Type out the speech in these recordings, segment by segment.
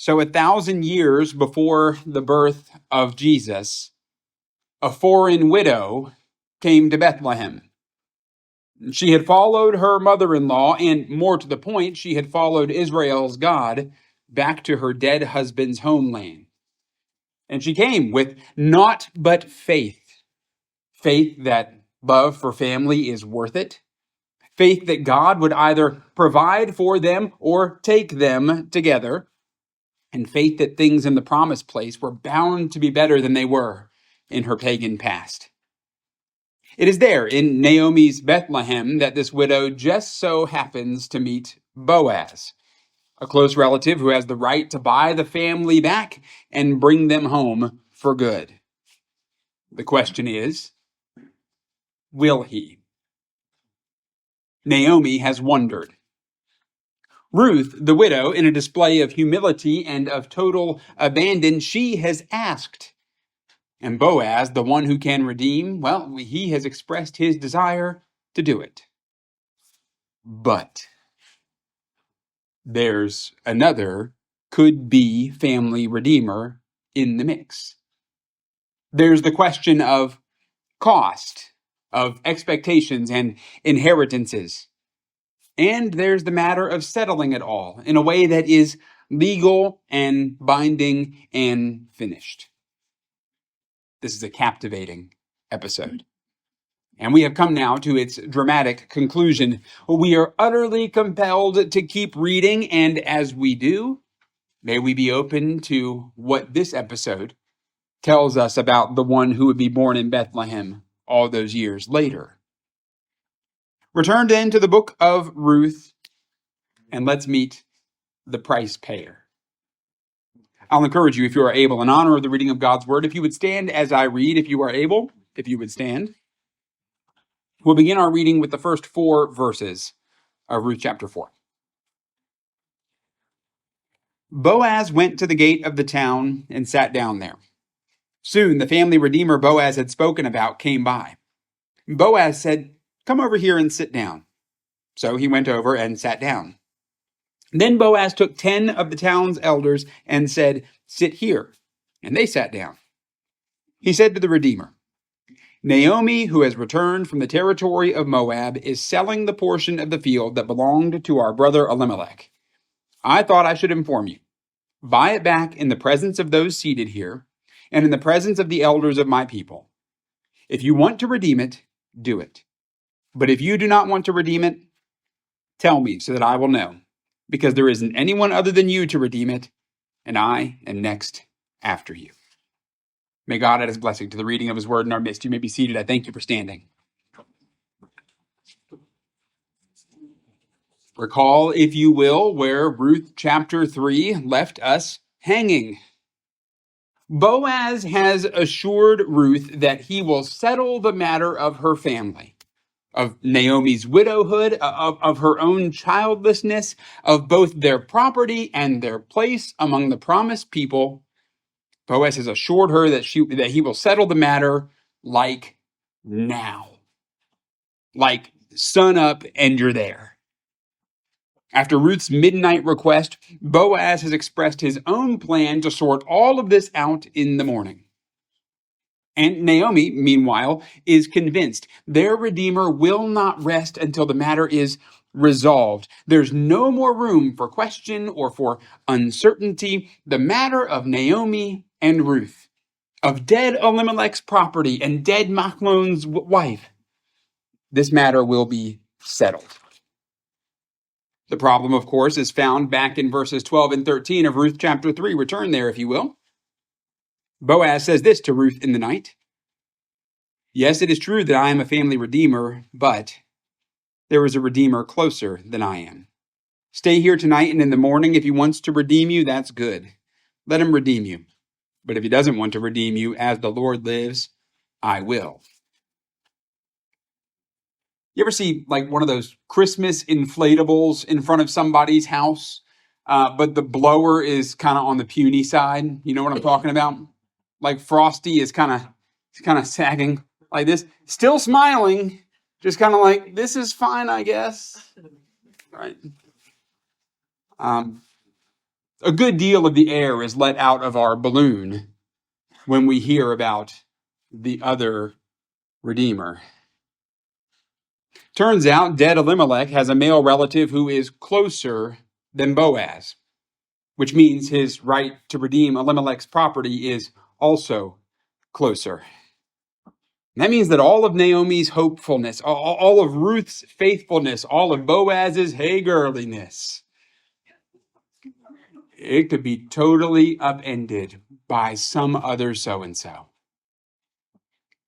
So 1,000 years before the birth of Jesus, a foreign widow came to Bethlehem. She had followed her mother-in-law, and more to the point, she had followed Israel's God back to her dead husband's homeland. And she came with naught but faith. Faith that love for family is worth it. Faith that God would either provide for them or take them together. And faith that things in the promised place were bound to be better than they were in her pagan past. It is there in Naomi's Bethlehem that this widow just so happens to meet Boaz, a close relative who has the right to buy the family back and bring them home for good. The question is, will he? Naomi has wondered. Ruth, the widow, in a display of humility and of total abandon, she has asked. And Boaz, the one who can redeem, well, he has expressed his desire to do it. But there's another could-be family redeemer in the mix. There's the question of cost, of expectations and inheritances. And there's the matter of settling it all in a way that is legal and binding and finished. This is a captivating episode. And we have come now to its dramatic conclusion. We are utterly compelled to keep reading, and as we do, may we be open to what this episode tells us about the one who would be born in Bethlehem all those years later. Return then to the book of Ruth, and let's meet the price payer. I'll encourage you, if you are able, in honor of the reading of God's word, if you would stand as I read, if you are able, if you would stand. We'll begin our reading with the first 4 verses of Ruth chapter 4. Boaz went to the gate of the town and sat down there. Soon the family redeemer Boaz had spoken about came by. Boaz said, "Come over here and sit down." So he went over and sat down. Then Boaz took 10 of the town's elders and said, "Sit here." And they sat down. He said to the redeemer, "Naomi, who has returned from the territory of Moab, is selling the portion of the field that belonged to our brother Elimelech. I thought I should inform you. Buy it back in the presence of those seated here and in the presence of the elders of my people. If you want to redeem it, do it. But if you do not want to redeem it, tell me so that I will know, because there isn't anyone other than you to redeem it, and I am next after you." May God add his blessing to the reading of his word in our midst. You may be seated. I thank you for standing. Recall, if you will, where Ruth chapter 3 left us hanging. Boaz has assured Ruth that he will settle the matter of her family, of Naomi's widowhood, of her own childlessness, of both their property and their place among the promised people. Boaz has assured her that he will settle the matter like now. Like sun up and you're there. After Ruth's midnight request, Boaz has expressed his own plan to sort all of this out in the morning. And Naomi, meanwhile, is convinced their Redeemer will not rest until the matter is resolved. There's no more room for question or for uncertainty. The matter of Naomi and Ruth, of dead Elimelech's property and dead Machlon's wife, this matter will be settled. The problem, of course, is found back in verses 12 and 13 of Ruth chapter 3. Return there, if you will. Boaz says this to Ruth in the night. "Yes, it is true that I am a family redeemer, but there is a redeemer closer than I am. Stay here tonight, and in the morning, if he wants to redeem you, that's good. Let him redeem you. But if he doesn't want to redeem you, as the Lord lives, I will." You ever see like one of those Christmas inflatables in front of somebody's house, but the blower is kind of on the puny side? You know what I'm talking about? Like Frosty is kind of sagging like this, still smiling, just kind of like, this is fine, I guess. Right? A good deal of the air is let out of our balloon when we hear about the other Redeemer. Turns out dead Elimelech has a male relative who is closer than Boaz, which means his right to redeem Elimelech's property is also closer. And that means that all of Naomi's hopefulness, all of Ruth's faithfulness, all of Boaz's hey girliness, it could be totally upended by some other so-and-so.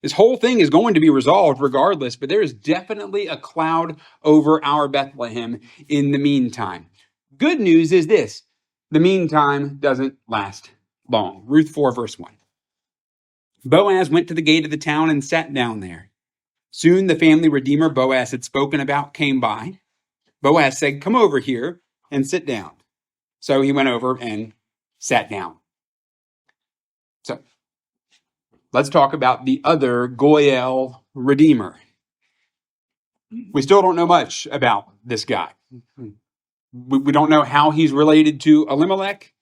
This whole thing is going to be resolved regardless, but there is definitely a cloud over our Bethlehem in the meantime. Good news is this: the meantime doesn't last long. Ruth 4, verse 1. Boaz went to the gate of the town and sat down there. Soon the family redeemer Boaz had spoken about came by. Boaz said, "Come over here and sit down." So he went over and sat down. So let's talk about the other Goyel redeemer. We still don't know much about this guy. We don't know how he's related to Elimelech.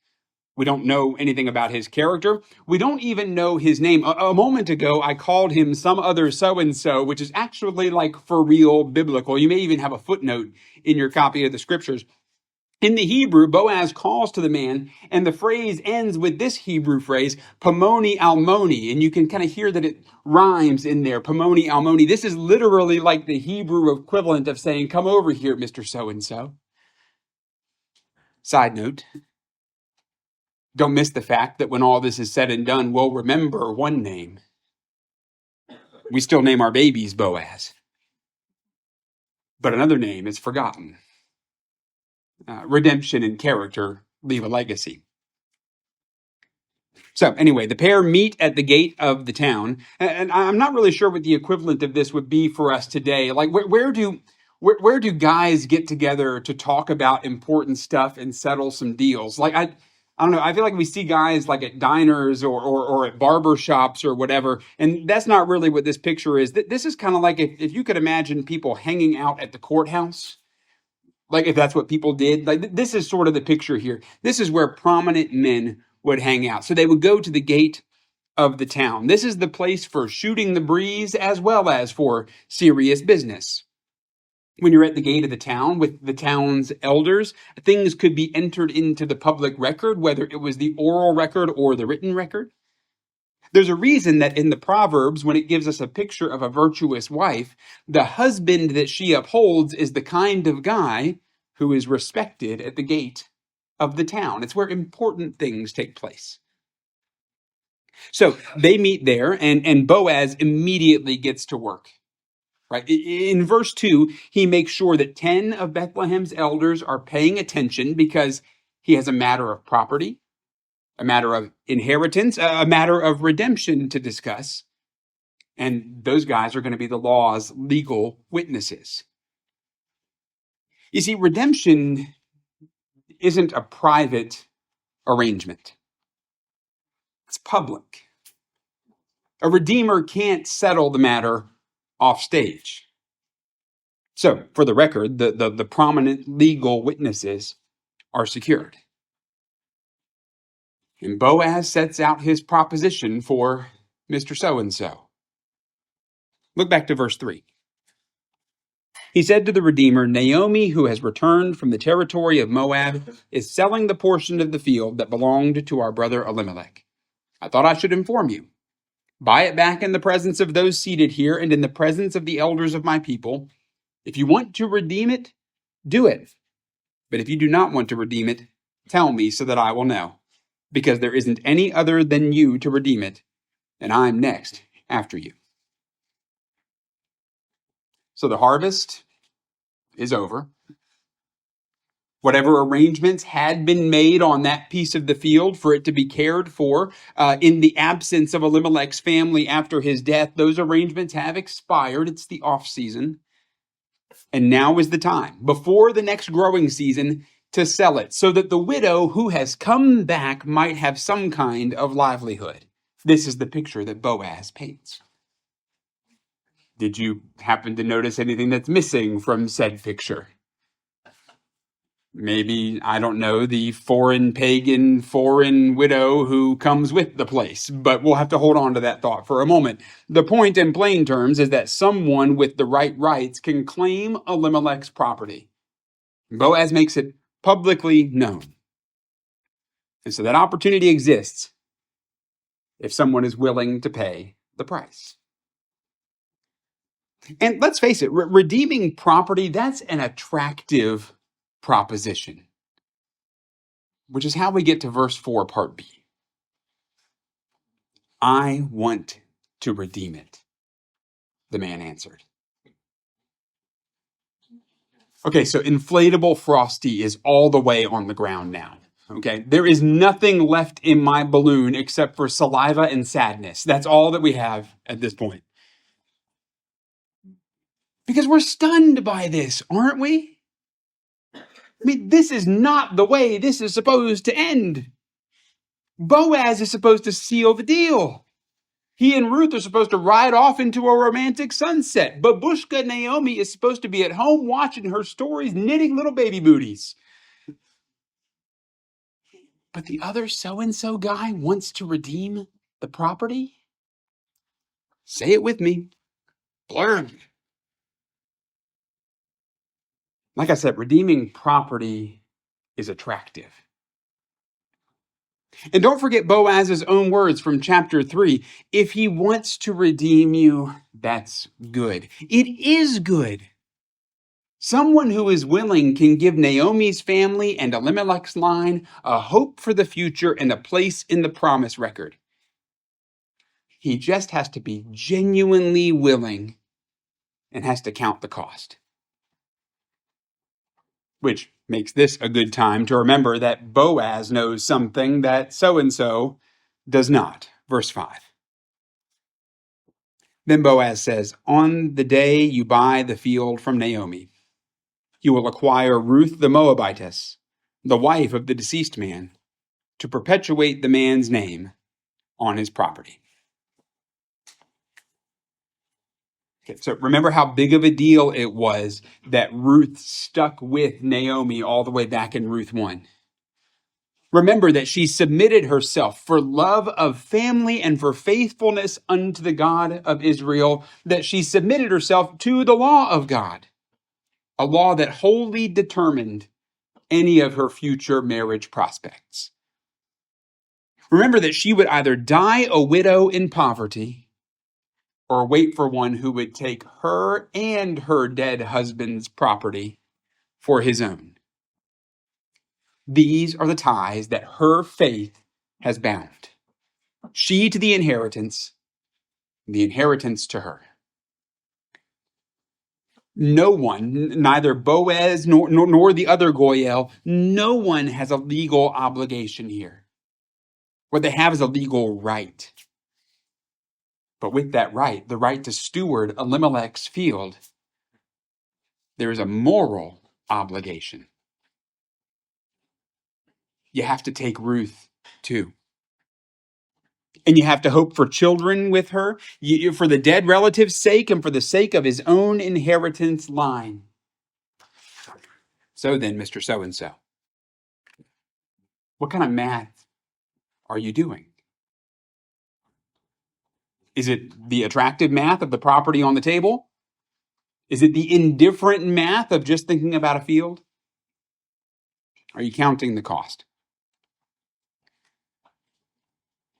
We don't know anything about his character. We don't even know his name. A moment ago, I called him some other so-and-so, which is actually like for real biblical. You may even have a footnote in your copy of the scriptures. In the Hebrew, Boaz calls to the man, and the phrase ends with this Hebrew phrase, Pomoni Almoni, and you can kind of hear that it rhymes in there, Pomoni Almoni. This is literally like the Hebrew equivalent of saying, "Come over here, Mr. So-and-so." Side note, don't miss the fact that when all this is said and done, we'll remember one name. We still name our babies Boaz, but another name is forgotten. Redemption and character leave a legacy. So anyway, the pair meet at the gate of the town, and I'm not really sure what the equivalent of this would be for us today. Like, where do guys get together to talk about important stuff and settle some deals? Like, I don't know. I feel like we see guys like at diners or at barber shops or whatever, and that's not really what this picture is. This is kind of like if you could imagine people hanging out at the courthouse. Like if that's what people did, like this is sort of the picture here. This is where prominent men would hang out. So they would go to the gate of the town. This is the place for shooting the breeze as well as for serious business. When you're at the gate of the town with the town's elders, things could be entered into the public record, whether it was the oral record or the written record. There's a reason that in the Proverbs, when it gives us a picture of a virtuous wife, the husband that she upholds is the kind of guy who is respected at the gate of the town. It's where important things take place. So they meet there, and Boaz immediately gets to work. Right? In verse 2, he makes sure that 10 of Bethlehem's elders are paying attention because he has a matter of property, a matter of inheritance, a matter of redemption to discuss. And those guys are going to be the law's legal witnesses. You see, redemption isn't a private arrangement. It's public. A redeemer can't settle the matter off stage. So, for the record, the prominent legal witnesses are secured. And Boaz sets out his proposition for Mr. So-and-so. Look back to verse 3. He said to the Redeemer, "Naomi, who has returned from the territory of Moab, is selling the portion of the field that belonged to our brother Elimelech. I thought I should inform you. Buy it back in the presence of those seated here and in the presence of the elders of my people. If you want to redeem it, do it. But if you do not want to redeem it, tell me so that I will know. Because there isn't any other than you to redeem it, and I'm next after you." So the harvest is over. Whatever arrangements had been made on that piece of the field for it to be cared for in the absence of Elimelech's family after his death, those arrangements have expired. It's the off season. And now is the time, before the next growing season, to sell it so that the widow who has come back might have some kind of livelihood. This is the picture that Boaz paints. Did you happen to notice anything that's missing from said picture? Maybe, I don't know, the foreign pagan, foreign widow who comes with the place. But we'll have to hold on to that thought for a moment. The point in plain terms is that someone with the right rights can claim Elimelech's property. Boaz makes it publicly known. And so that opportunity exists if someone is willing to pay the price. And let's face it, redeeming property, that's an attractive proposition, which is how we get to verse 4, part B. I want to redeem it, the man answered. Okay, so inflatable Frosty is all the way on the ground now. Okay, there is nothing left in my balloon except for saliva and sadness. That's all that we have at this point. Because we're stunned by this, aren't we? I mean, this is not the way this is supposed to end. Boaz is supposed to seal the deal. He and Ruth are supposed to ride off into a romantic sunset. Babushka Naomi is supposed to be at home watching her stories, knitting little baby booties. But the other so-and-so guy wants to redeem the property? Say it with me. Blurb. Like I said, redeeming property is attractive. And don't forget Boaz's own words from chapter 3. If he wants to redeem you, that's good. It is good. Someone who is willing can give Naomi's family and Elimelech's line a hope for the future and a place in the promise record. He just has to be genuinely willing and has to count the cost. Which makes this a good time to remember that Boaz knows something that so-and-so does not. Verse 5. Then Boaz says, on the day you buy the field from Naomi, you will acquire Ruth the Moabitess, the wife of the deceased man, to perpetuate the man's name on his property. Okay, so remember how big of a deal it was that Ruth stuck with Naomi all the way back in Ruth 1. Remember that she submitted herself for love of family and for faithfulness unto the God of Israel, that she submitted herself to the law of God, a law that wholly determined any of her future marriage prospects. Remember that she would either die a widow in poverty or wait for one who would take her and her dead husband's property for his own. These are the ties that her faith has bound. She to the inheritance to her. No one, neither Boaz nor the other Goyel, no one has a legal obligation here. What they have is a legal right. But with that right, the right to steward Elimelech's field, there is a moral obligation. You have to take Ruth too. And you have to hope for children with her, for the dead relative's sake and for the sake of his own inheritance line. So then, Mr. So-and-so, what kind of math are you doing? Is it the attractive math of the property on the table? Is it the indifferent math of just thinking about a field? Are you counting the cost?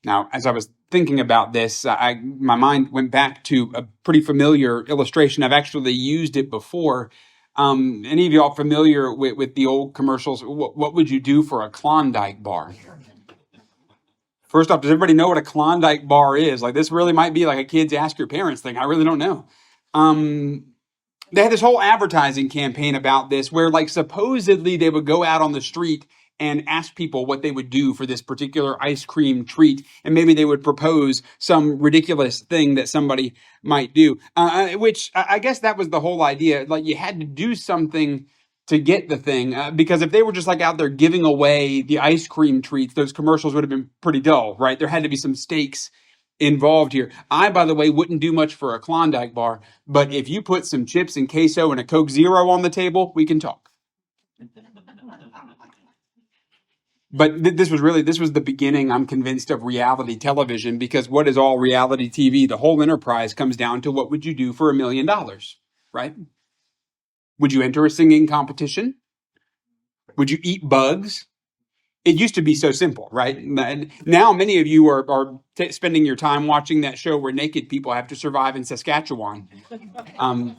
Now, as I was thinking about this, my mind went back to a pretty familiar illustration. I've actually used it before. Any of y'all familiar with the old commercials? What would you do for a Klondike bar? First off, does everybody know what a Klondike bar is? Like, this really might be like a kids ask your parents thing. I really don't know. They had this whole advertising campaign about this where, like, supposedly they would go out on the street and ask people what they would do for this particular ice cream treat. And maybe they would propose some ridiculous thing that somebody might do, which I guess that was the whole idea. Like, you had to do something to get the thing, because if they were just like out there giving away the ice cream treats, those commercials would have been pretty dull, right? There had to be some stakes involved here. I, by the way, wouldn't do much for a Klondike bar, but if you put some chips and queso and a Coke Zero on the table, we can talk. But this was the beginning, I'm convinced, of reality television, because what is all reality TV? The whole enterprise comes down to, what would you do for $1 million, right? Would you enter a singing competition? Would you eat bugs? It used to be so simple, right? Now many of you are spending your time watching that show where naked people have to survive in Saskatchewan. Um,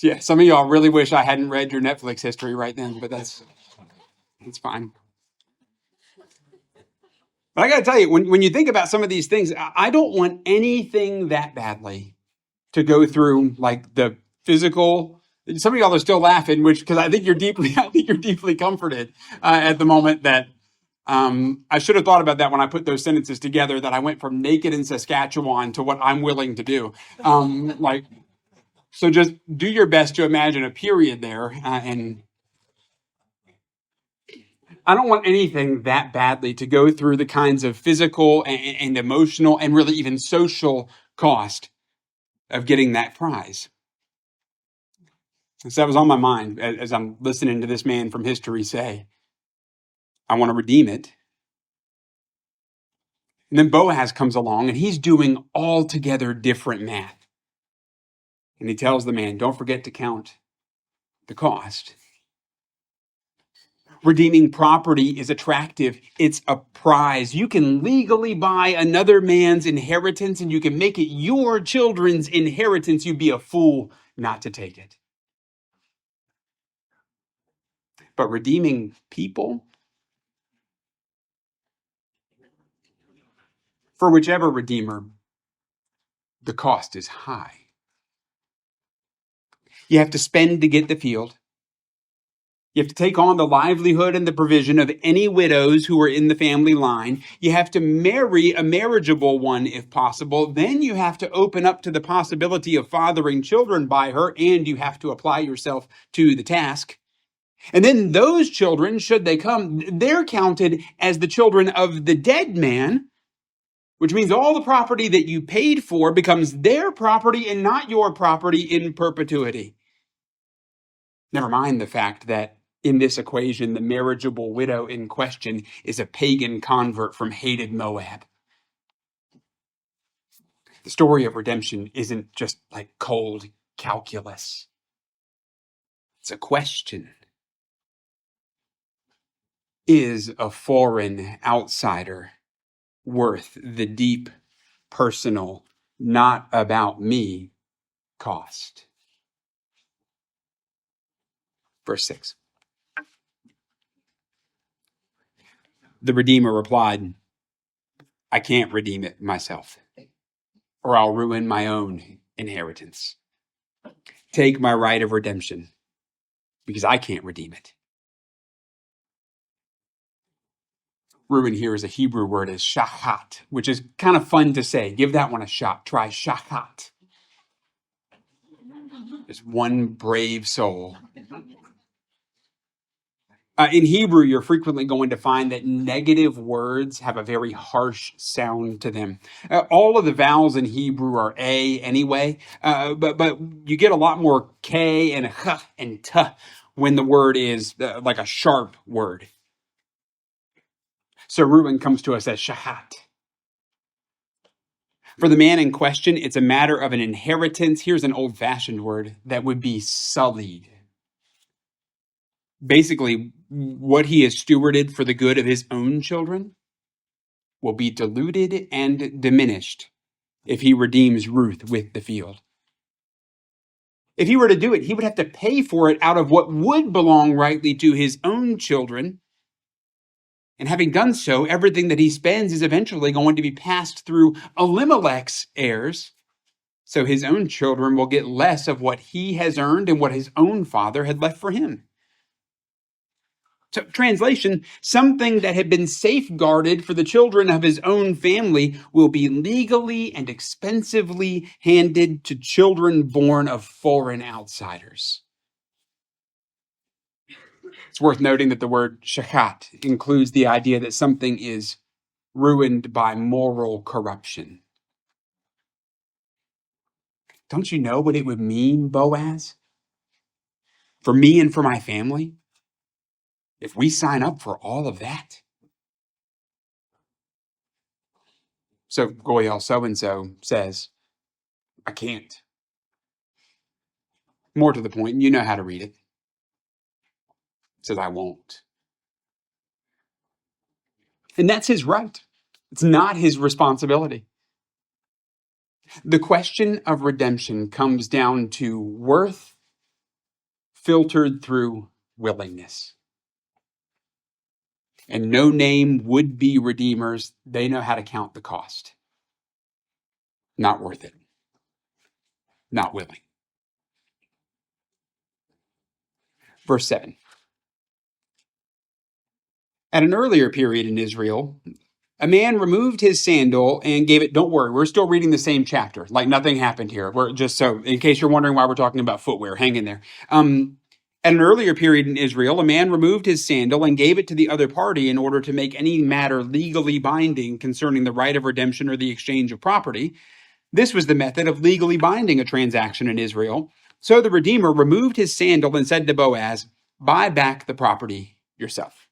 yeah, some of y'all really wish I hadn't read your Netflix history right then, but that's fine. But I got to tell you, when you think about some of these things, I don't want anything that badly to go through, like the physical. Some of y'all are still laughing, which, because I think you're deeply comforted at the moment that I should have thought about that when I put those sentences together. That I went from naked in Saskatchewan to what I'm willing to do. So just do your best to imagine a period there, and I don't want anything that badly to go through the kinds of physical and emotional and really even social cost of getting that prize. So that was on my mind as I'm listening to this man from history say, I want to redeem it. And then Boaz comes along and he's doing altogether different math. And he tells the man, don't forget to count the cost. Redeeming property is attractive. It's a prize. You can legally buy another man's inheritance and you can make it your children's inheritance. You'd be a fool not to take it. But redeeming people, for whichever redeemer, the cost is high. You have to spend to get the field. You have to take on the livelihood and the provision of any widows who are in the family line. You have to marry a marriageable one if possible. Then you have to open up to the possibility of fathering children by her, and you have to apply yourself to the task. And then those children, should they come, they're counted as the children of the dead man, which means all the property that you paid for becomes their property and not your property in perpetuity. Never mind the fact that in this equation, the marriageable widow in question is a pagan convert from hated Moab. The story of redemption isn't just like cold calculus. It's a question. Is a foreign outsider worth the deep, personal, not about me cost? Verse 6. The Redeemer replied, I can't redeem it myself, or I'll ruin my own inheritance. Take my right of redemption, because I can't redeem it. Ruin here is a Hebrew word, is shahat, which is kind of fun to say. Give that one a shot. Try shahat. There's one brave soul. In Hebrew, you're frequently going to find that negative words have a very harsh sound to them. All of the vowels in Hebrew are A anyway, but you get a lot more K and H and T when the word is like a sharp word. So Reuben comes to us as shahat. For the man in question, it's a matter of an inheritance. Here's an old-fashioned word that would be sullied. Basically, what he has stewarded for the good of his own children will be diluted and diminished if he redeems Ruth with the field. If he were to do it, he would have to pay for it out of what would belong rightly to his own children. And having done so, everything that he spends is eventually going to be passed through Elimelech's heirs. So his own children will get less of what he has earned and what his own father had left for him. So, translation, something that had been safeguarded for the children of his own family will be legally and expensively handed to children born of foreign outsiders. It's worth noting that the word shachat includes the idea that something is ruined by moral corruption. Don't you know what it would mean, Boaz? For me and for my family? if we sign up for all of that. So Goyal so-and-so says, I can't. More to the point, you know how to read it. It says, I won't. And that's his right. It's not his responsibility. The question of redemption comes down to worth filtered through willingness. And no name would-be redeemers, they know how to count the cost. Not worth it. Not willing. Verse 7. At an earlier period in Israel, a man removed his sandal and gave it. Don't worry, we're still reading the same chapter. Like nothing happened here. We're just so, in case you're wondering why we're talking about footwear, hang in there. At an earlier period in Israel, a man removed his sandal and gave it to the other party in order to make any matter legally binding concerning the right of redemption or the exchange of property. This was the method of legally binding a transaction in Israel. So the Redeemer removed his sandal and said to Boaz, buy back the property yourself.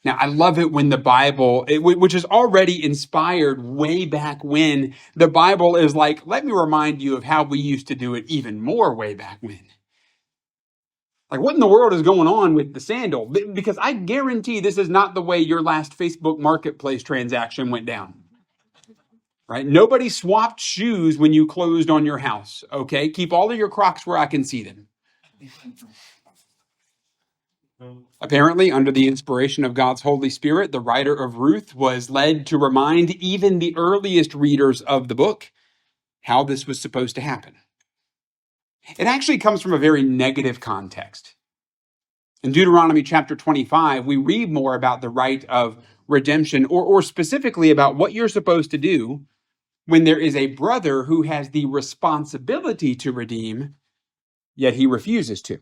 Now, I love it when the Bible, which is already inspired way back when, the Bible is like, let me remind you of how we used to do it even more way back when. Like, what in the world is going on with the sandal? Because I guarantee this is not the way your last Facebook Marketplace transaction went down. Right? Nobody swapped shoes when you closed on your house, okay? Keep all of your Crocs where I can see them. Apparently, under the inspiration of God's Holy Spirit, the writer of Ruth was led to remind even the earliest readers of the book how this was supposed to happen. It actually comes from a very negative context. In Deuteronomy chapter 25, we read more about the right of redemption, or specifically about what you're supposed to do when there is a brother who has the responsibility to redeem, yet he refuses to.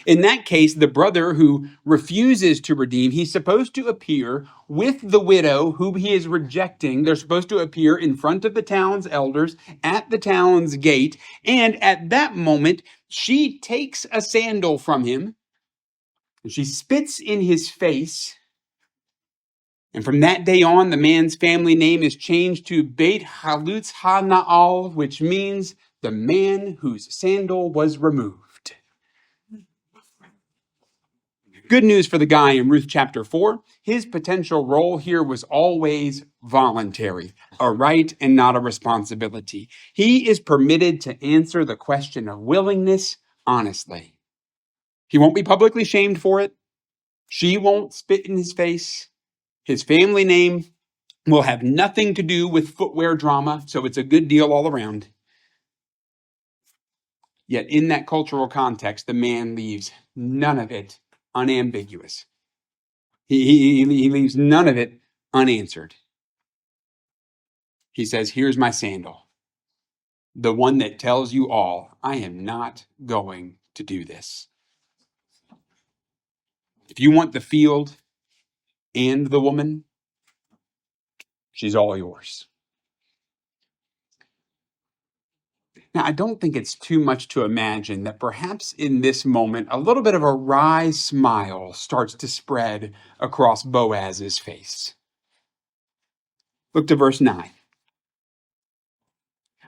In that case, the brother who refuses to redeem, he's supposed to appear with the widow whom he is rejecting. They're supposed to appear in front of the town's elders at the town's gate. And at that moment, she takes a sandal from him and she spits in his face. And from that day on, the man's family name is changed to Beit Halutz HaNa'al, which means the man whose sandal was removed. Good news for the guy in Ruth chapter 4. His potential role here was always voluntary, a right and not a responsibility. He is permitted to answer the question of willingness honestly. He won't be publicly shamed for it. She won't spit in his face. His family name will have nothing to do with footwear drama, so it's a good deal all around. Yet in that cultural context, the man leaves none of it unambiguous. He leaves none of it unanswered. He says, here's my sandal, the one that tells you all, I am not going to do this. If you want the field and the woman, she's all yours. Now, I don't think it's too much to imagine that perhaps in this moment, a little bit of a wry smile starts to spread across Boaz's face. Look to verse 9.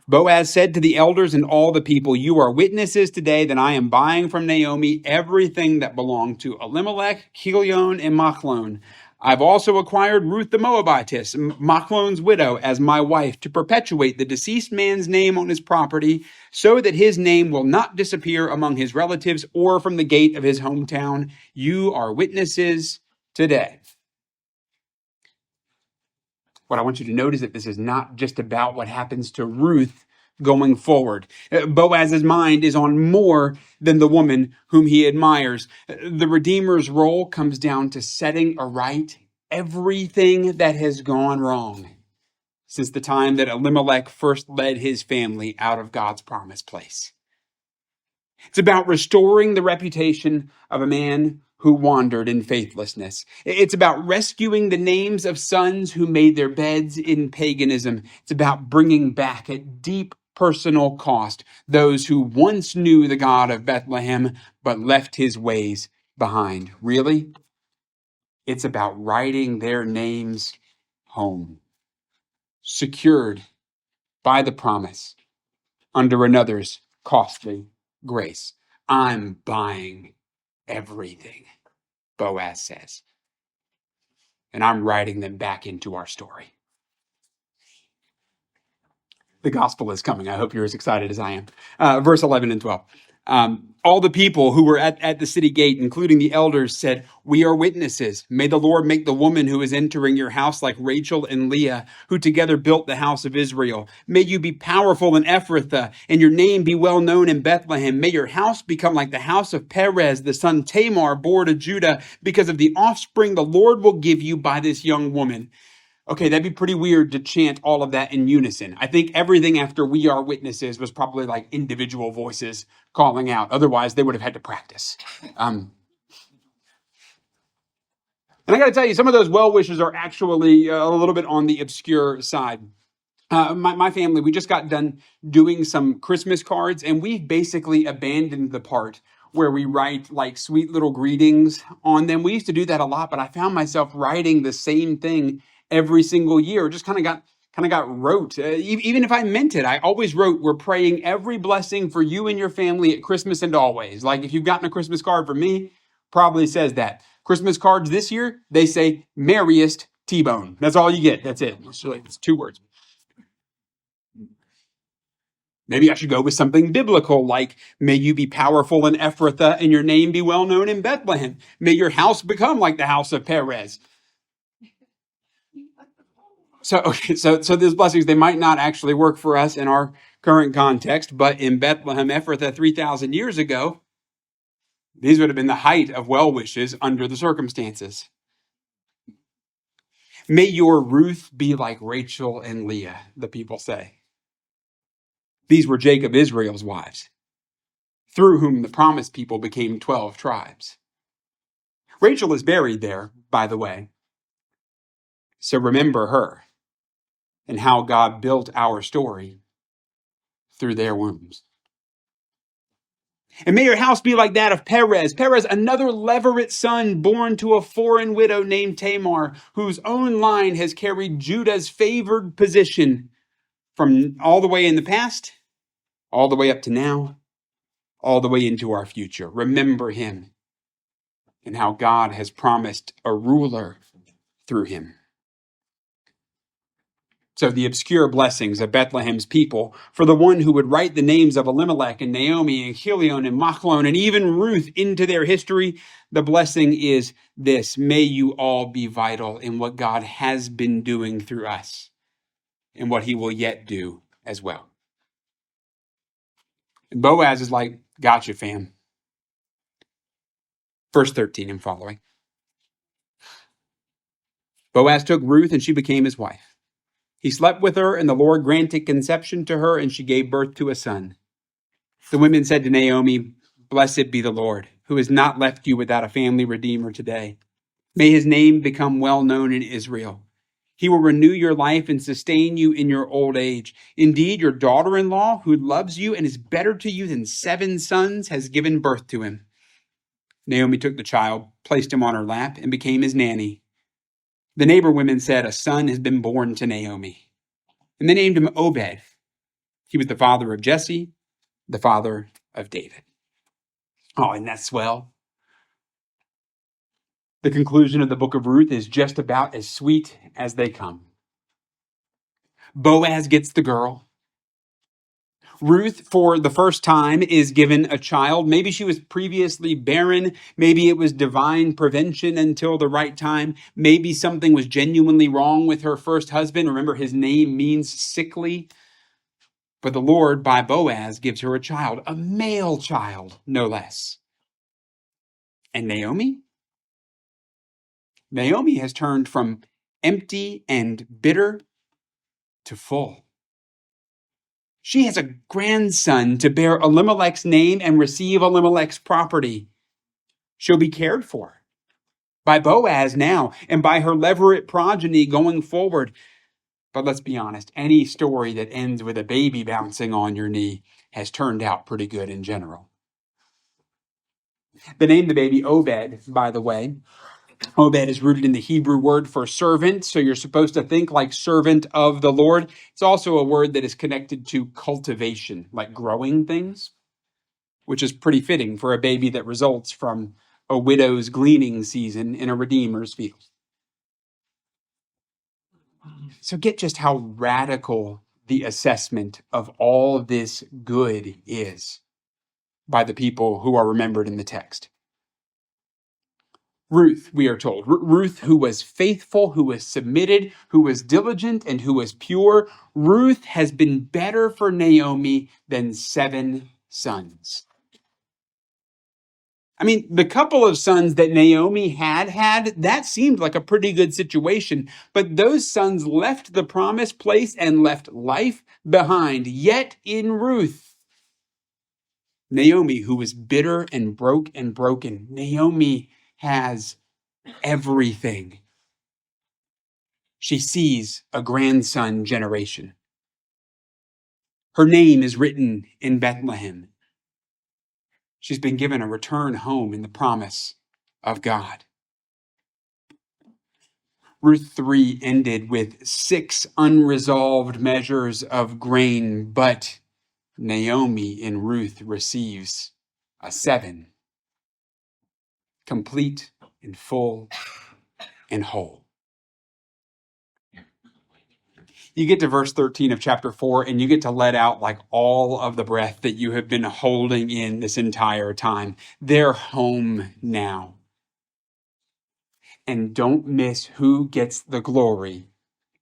Boaz said to the elders and all the people, you are witnesses today that I am buying from Naomi everything that belonged to Elimelech, Chilion, and Machlon. I've also acquired Ruth the Moabitess, Machlon's widow, as my wife to perpetuate the deceased man's name on his property so that his name will not disappear among his relatives or from the gate of his hometown. You are witnesses today. What I want you to note is that this is not just about what happens to Ruth going forward. Boaz's mind is on more than the woman whom he admires. The Redeemer's role comes down to setting aright everything that has gone wrong since the time that Elimelech first led his family out of God's promised place. It's about restoring the reputation of a man who wandered in faithlessness. It's about rescuing the names of sons who made their beds in paganism. It's about bringing back at deep personal cost those who once knew the God of Bethlehem but left his ways behind. Really, it's about writing their names home, secured by the promise under another's costly grace. I'm buying everything, Boaz says, and I'm writing them back into our story. The gospel is coming. I hope you're as excited as I am. Verse 11 and 12. All the people who were at the city gate, including the elders, said, "We are witnesses. May the Lord make the woman who is entering your house like Rachel and Leah, who together built the house of Israel. May you be powerful in Ephrathah, and your name be well known in Bethlehem. May your house become like the house of Perez, the son Tamar bore to Judah, because of the offspring the Lord will give you by this young woman." Okay, that'd be pretty weird to chant all of that in unison. I think everything after "we are witnesses" was probably like individual voices calling out. Otherwise, they would have had to practice. And I got to tell you, some of those well wishes are actually a little bit on the obscure side. My family, we just got done doing some Christmas cards, and we've basically abandoned the part where we write like sweet little greetings on them. We used to do that a lot, but I found myself writing the same thing every single year. It just kind of got rote. Even if I meant it, I always wrote, "We're praying every blessing for you and your family at Christmas and always." Like if you've gotten a Christmas card from me, probably says that. Christmas cards this year, they say "merriest T-bone." That's all you get. That's it. It's 2 words. Maybe I should go with something biblical like, "May you be powerful in Ephrathah and your name be well known in Bethlehem. May your house become like the house of Perez." So these blessings, they might not actually work for us in our current context, but in Bethlehem, Ephrathah, 3,000 years ago, these would have been the height of well wishes under the circumstances. May your Ruth be like Rachel and Leah, the people say. These were Jacob, Israel's wives, through whom the promised people became 12 tribes. Rachel is buried there, by the way. So remember her and how God built our story through their wombs. And may your house be like that of Perez. Perez, another levirate son born to a foreign widow named Tamar, whose own line has carried Judah's favored position from all the way in the past, all the way up to now, all the way into our future. Remember him and how God has promised a ruler through him. So the obscure blessings of Bethlehem's people, for the one who would write the names of Elimelech and Naomi and Chilion and Machlon and even Ruth into their history, the blessing is this: may you all be vital in what God has been doing through us and what he will yet do as well. And Boaz is like, "Gotcha, fam." Verse 13 and following. Boaz took Ruth and she became his wife. He slept with her, and the Lord granted conception to her, and she gave birth to a son. The women said to Naomi, "Blessed be the Lord, who has not left you without a family redeemer today. May his name become well known in Israel. He will renew your life and sustain you in your old age. Indeed, your daughter-in-law, who loves you and is better to you than 7 sons, has given birth to him." Naomi took the child, placed him on her lap, and became his nanny. The neighbor women said, "A son has been born to Naomi." And they named him Obed. He was the father of Jesse, the father of David. Oh, and that's swell. The conclusion of the book of Ruth is just about as sweet as they come. Boaz gets the girl. Ruth, for the first time, is given a child. Maybe she was previously barren. Maybe it was divine prevention until the right time. Maybe something was genuinely wrong with her first husband. Remember, his name means sickly. But the Lord, by Boaz, gives her a child, a male child, no less. And Naomi? Naomi has turned from empty and bitter to full. She has a grandson to bear Elimelech's name and receive Elimelech's property. She'll be cared for by Boaz now and by her levirate progeny going forward. But let's be honest, any story that ends with a baby bouncing on your knee has turned out pretty good in general. They named the baby Obed, by the way. Obed is rooted in the Hebrew word for servant, so you're supposed to think like servant of the Lord. It's also a word that is connected to cultivation, like growing things, which is pretty fitting for a baby that results from a widow's gleaning season in a redeemer's field. So get just how radical the assessment of all this good is by the people who are remembered in the text. Ruth, we are told. Ruth, who was faithful, who was submitted, who was diligent, and who was pure. Ruth has been better for Naomi than 7 sons. I mean, the couple of sons that Naomi had, that seemed like a pretty good situation. But those sons left the promised place and left life behind. Yet in Ruth, Naomi, who was bitter and broken, Naomi has everything. She sees a grandson generation. Her name is written in Bethlehem. She's been given a return home in the promise of God. Ruth 3 ended with 6 unresolved measures of grain, but Naomi in Ruth receives a 7, complete and full and whole. You get to verse 13 of chapter 4 and you get to let out like all of the breath that you have been holding in this entire time. They're home now. And don't miss who gets the glory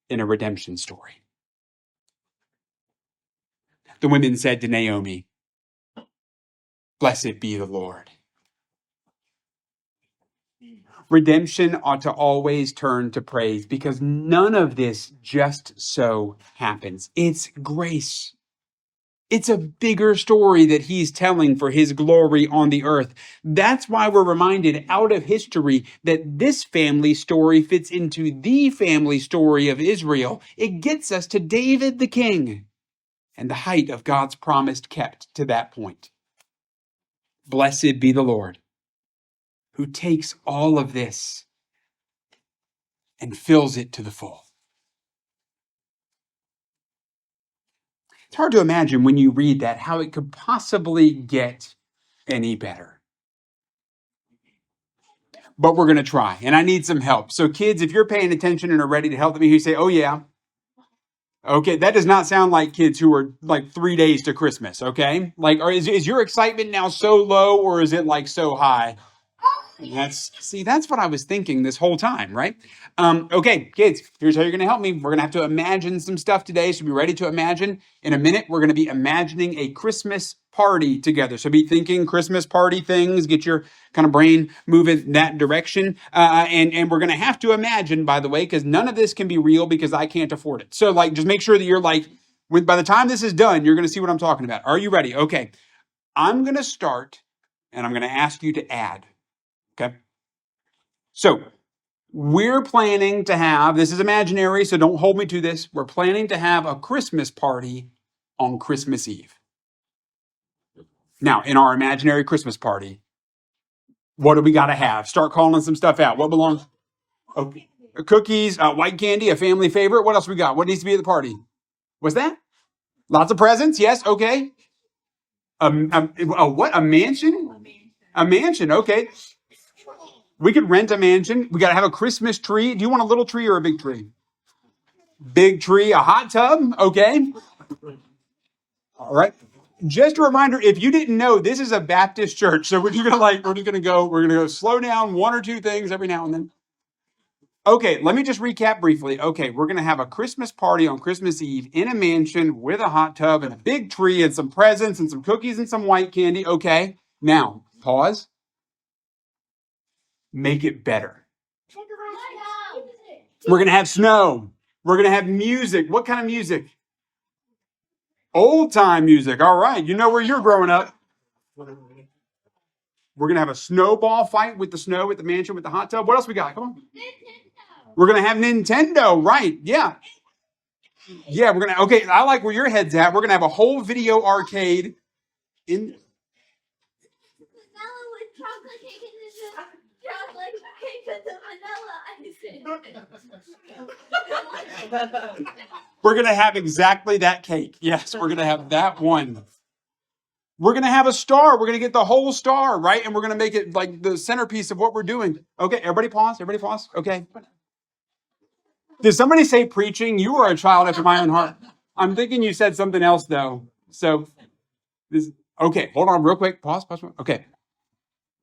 in a redemption story. The women said to Naomi, "Blessed be the Lord." Redemption ought to always turn to praise because none of this just so happens. It's grace. It's a bigger story that he's telling for his glory on the earth. That's why we're reminded out of history that this family story fits into the family story of Israel. It gets us to David the king and the height of God's promise kept to that point. Blessed be the Lord who takes all of this and fills it to the full. It's hard to imagine when you read that how it could possibly get any better. But we're going to try, and I need some help. So kids, if you're paying attention and are ready to help me, who say, "Oh yeah." Okay, that does not sound like kids who are like 3 days to Christmas, okay? Like, or is your excitement now so low or is it like so high? That's what I was thinking this whole time, right? Okay, kids, here's how you're going to help me. We're going to have to imagine some stuff today, so be ready to imagine. In a minute, we're going to be imagining a Christmas party together. So be thinking Christmas party things, get your kind of brain moving that direction. And we're going to have to imagine, by the way, because none of this can be real because I can't afford it. So like, just make sure that you're like, by the time this is done, you're going to see what I'm talking about. Are you ready? Okay, I'm going to start and I'm going to ask you to add. Okay. So we're planning to have, this is imaginary, so don't hold me to this. We're planning to have a Christmas party on Christmas Eve. Now, in our imaginary Christmas party, what do we got to have? Start calling some stuff out. What belongs? Oh, cookies, white candy, a family favorite. What else we got? What needs to be at the party? What's that? Lots of presents. Yes. Okay. What? A mansion? A mansion. Okay. We could rent a mansion. We got to have a Christmas tree. Do you want a little tree or a big tree? Big tree, a hot tub. Okay. All right. Just a reminder, if you didn't know, this is a Baptist church. So we're just gonna go slow down 1 or 2 things every now and then. Okay, let me just recap briefly. Okay, we're gonna have a Christmas party on Christmas Eve in a mansion with a hot tub and a big tree and some presents and some cookies and some white candy. Okay. Now, pause. Make it better. We're gonna have snow. We're gonna have music. What kind of music? Old time music. All right. You know where you're growing up. We're going to have a snowball fight with the snow at the mansion with the hot tub. What else we got? Come on. We're going to have Nintendo. Right. Yeah. Yeah. We're going to, okay. I like where your head's at. We're going to have a whole video arcade in. We're going to have exactly that cake. Yes, we're going to have that one. We're going to have a star. We're going to get the whole star, right? And we're going to make it like the centerpiece of what we're doing. Okay, everybody pause. Everybody pause. Okay. Did somebody say preaching? You are a child after my own heart. I'm thinking you said something else, though. So, okay, hold on real quick. Pause. Okay.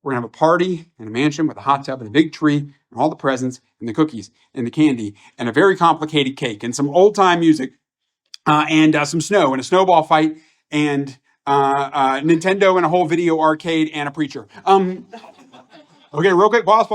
We're going to have a party in a mansion with a hot tub and a big tree and all the presents and the cookies and the candy and a very complicated cake and some old-time music and some snow and a snowball fight and Nintendo and a whole video arcade and a preacher. Okay, real quick. Pause.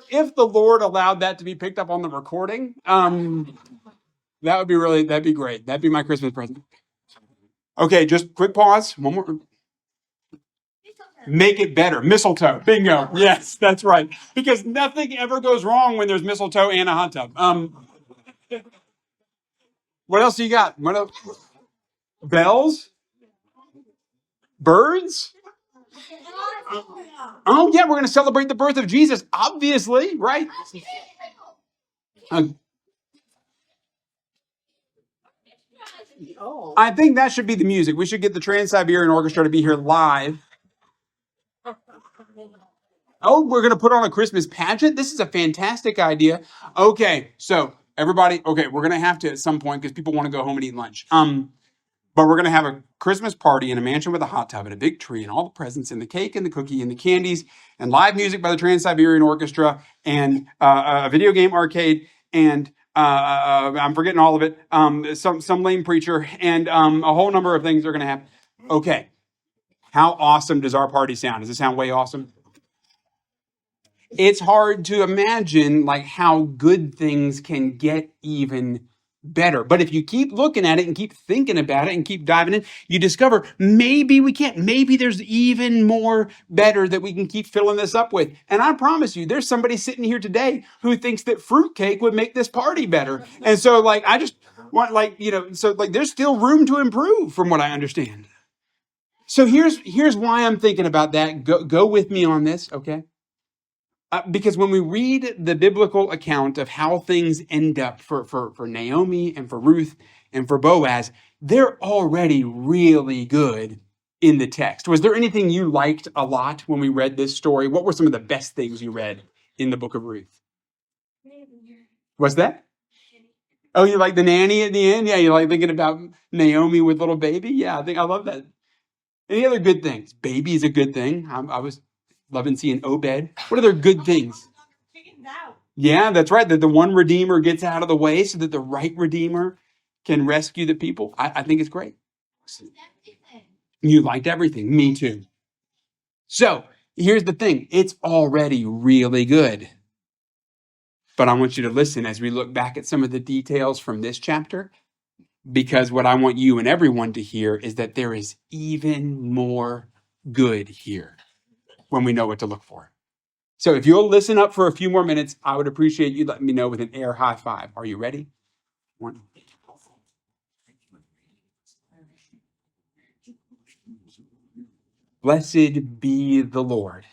If the Lord allowed that to be picked up on the recording, that'd be great. That'd be my Christmas present. Okay, just quick pause. One more. Make it better. Mistletoe. Bingo. Yes, that's right. Because nothing ever goes wrong when there's mistletoe and a hot tub. What else do you got? What else? Bells? Birds? Oh, yeah, we're going to celebrate the birth of Jesus, obviously, right? I think that should be the music. We should get the Trans-Siberian Orchestra to be here live. Oh, we're going to put on a Christmas pageant? This is a fantastic idea. Okay, so everybody, we're going to have to at some point because people want to go home and eat lunch. But we're going to have a Christmas party in a mansion with a hot tub and a big tree and all the presents and the cake and the cookie and the candies and live music by the Trans-Siberian Orchestra and a video game arcade and I'm forgetting all of it. Some lame preacher and a whole number of things are going to happen. Okay, how awesome does our party sound? Does it sound way awesome? It's hard to imagine like how good things can get even better. But if you keep looking at it and keep thinking about it and keep diving in, you discover maybe we can't. Maybe there's even more better that we can keep filling this up with. And I promise you, there's somebody sitting here today who thinks that fruitcake would make this party better. And so like, I just want there's still room to improve from what I understand. So here's why I'm thinking about that. Go with me on this, okay? Because when we read the biblical account of how things end up for Naomi and for Ruth and for Boaz, they're already really good in the text. Was there anything you liked a lot when we read this story? What were some of the best things you read in the book of Ruth? What's that? Oh, you like the nanny at the end? Yeah, you like thinking about Naomi with little baby? Yeah, I love that. Any other good things? Baby is a good thing. I was loving seeing Obed. What other good things? Yeah, that's right. That the one Redeemer gets out of the way so that the right Redeemer can rescue the people. I think it's great. You liked everything. Me too. So here's the thing. It's already really good. But I want you to listen as we look back at some of the details from this chapter, because what I want you and everyone to hear is that there is even more good here when we know what to look for. So if you'll listen up for a few more minutes, I would appreciate you letting me know with an air high five. Are you ready? One. Blessed be the Lord,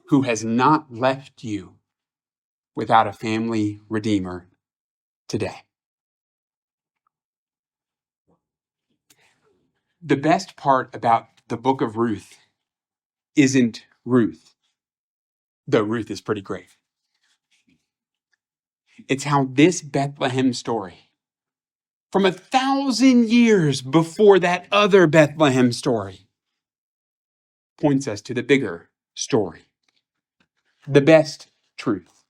who has not left you without a family redeemer today. The best part about the book of Ruth isn't Ruth, though Ruth is pretty great. It's how this Bethlehem story, from 1,000 years before that other Bethlehem story, points us to the bigger story, the best truth,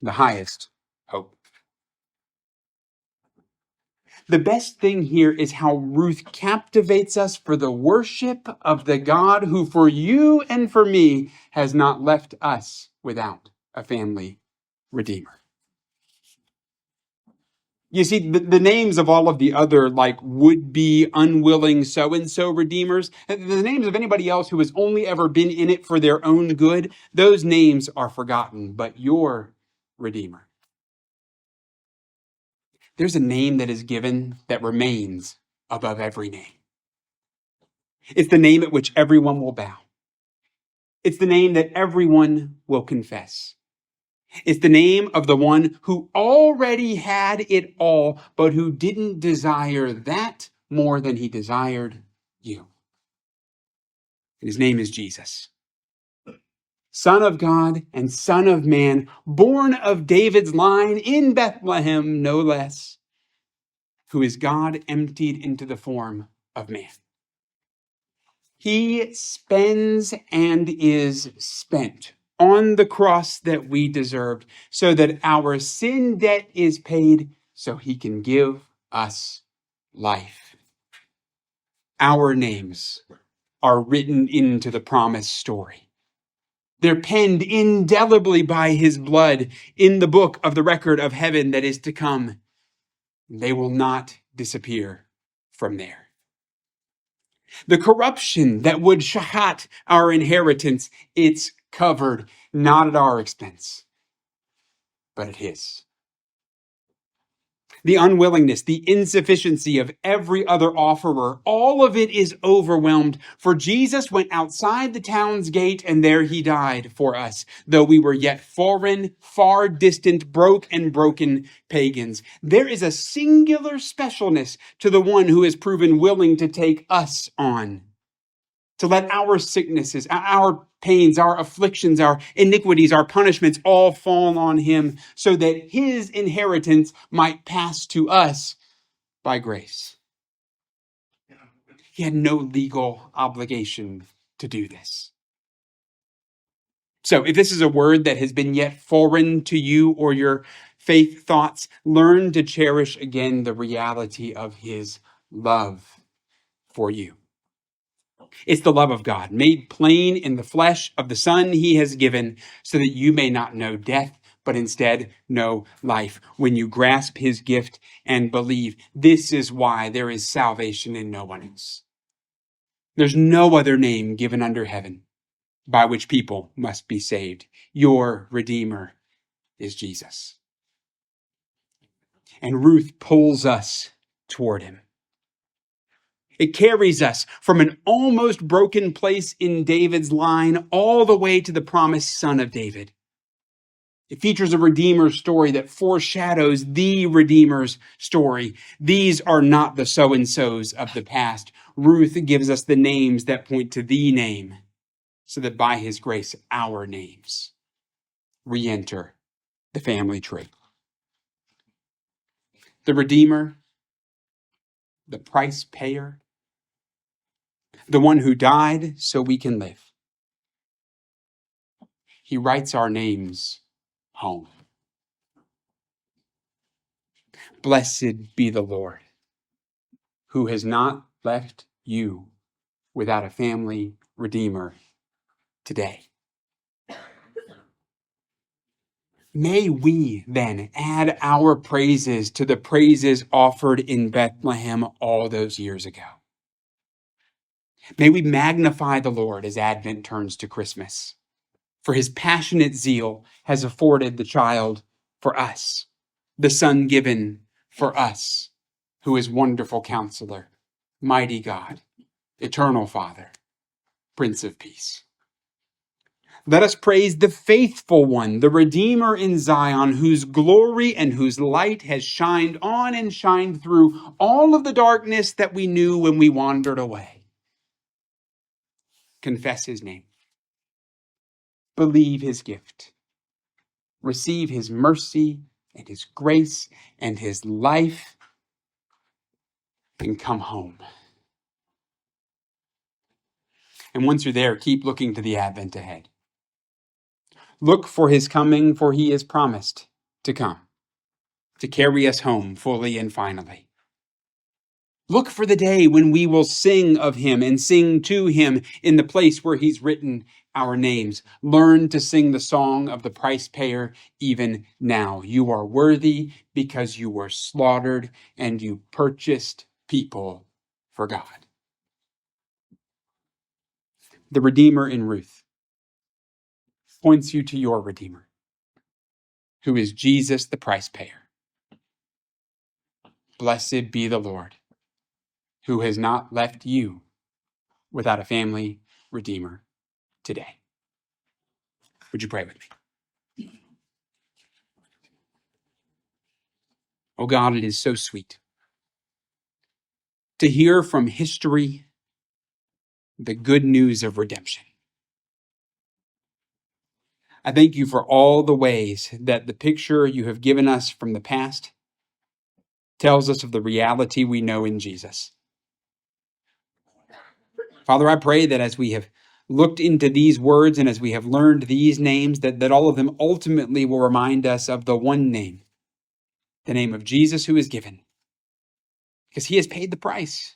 the highest hope. The best thing here is how Ruth captivates us for the worship of the God who for you and for me has not left us without a family redeemer. You see, the names of all of the other would-be unwilling so-and-so redeemers, the names of anybody else who has only ever been in it for their own good, those names are forgotten. But your Redeemer, there's a name that is given that remains above every name. It's the name at which everyone will bow. It's the name that everyone will confess. It's the name of the one who already had it all, but who didn't desire that more than he desired you. His name is Jesus, Son of God and Son of Man, born of David's line in Bethlehem, no less, who is God emptied into the form of man. He spends and is spent on the cross that we deserved, so that our sin debt is paid, so he can give us life. Our names are written into the promised story. They're penned indelibly by his blood in the book of the record of heaven that is to come. They will not disappear from there. The corruption that would shahat our inheritance, it's covered, not at our expense, but at his. The unwillingness, the insufficiency of every other offerer, all of it is overwhelmed. For Jesus went outside the town's gate, and there he died for us, though we were yet foreign, far distant, broke and broken pagans. There is a singular specialness to the one who has proven willing to take us on, to let our sicknesses, our pains, our afflictions, our iniquities, our punishments all fall on him, so that his inheritance might pass to us by grace. He had no legal obligation to do this. So if this is a word that has been yet foreign to you or your faith thoughts, learn to cherish again the reality of his love for you. It's the love of God, made plain in the flesh of the Son he has given, so that you may not know death, but instead know life. When you grasp his gift and believe, this is why there is salvation in no one else. There's no other name given under heaven by which people must be saved. Your Redeemer is Jesus. And Ruth pulls us toward him. It carries us from an almost broken place in David's line all the way to the promised son of David. It features a Redeemer story that foreshadows the Redeemer's story. These are not the so-and-sos of the past. Ruth gives us the names that point to the name, so that by his grace, our names re-enter the family tree. The Redeemer, the price payer, the one who died so we can live. He writes our names home. Blessed be the Lord, who has not left you without a family redeemer today. May we then add our praises to the praises offered in Bethlehem all those years ago. May we magnify the Lord as Advent turns to Christmas, for his passionate zeal has afforded the child for us, the Son given for us, who is wonderful Counselor, mighty God, eternal Father, Prince of Peace. Let us praise the faithful one, the Redeemer in Zion, whose glory and whose light has shined on and shined through all of the darkness that we knew when we wandered away. Confess his name. Believe his gift. Receive his mercy and his grace and his life, and come home. And once you're there, keep looking to the Advent ahead. Look for his coming, for he is promised to come, to carry us home fully and finally. Look for the day when we will sing of him and sing to him in the place where he's written our names. Learn to sing the song of the price payer even now. You are worthy because you were slaughtered and you purchased people for God. The Redeemer in Ruth points you to your Redeemer, who is Jesus, the price payer. Blessed be the Lord, who has not left you without a family redeemer today. Would you pray with me? Oh God, it is so sweet to hear from history the good news of redemption. I thank you for all the ways that the picture you have given us from the past tells us of the reality we know in Jesus. Father, I pray that as we have looked into these words and as we have learned these names, that all of them ultimately will remind us of the one name, the name of Jesus who is given, because he has paid the price.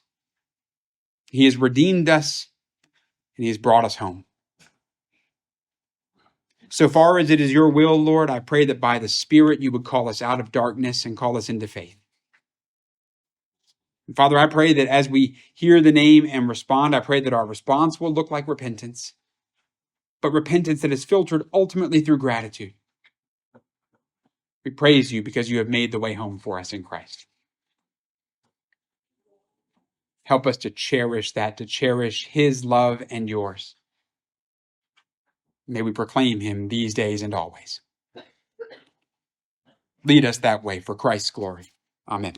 He has redeemed us and he has brought us home. So far as it is your will, Lord, I pray that by the Spirit you would call us out of darkness and call us into faith. And Father, I pray that as we hear the name and respond, I pray that our response will look like repentance, but repentance that is filtered ultimately through gratitude. We praise you because you have made the way home for us in Christ. Help us to cherish that, to cherish his love and yours. May we proclaim him these days and always. Lead us that way for Christ's glory. Amen.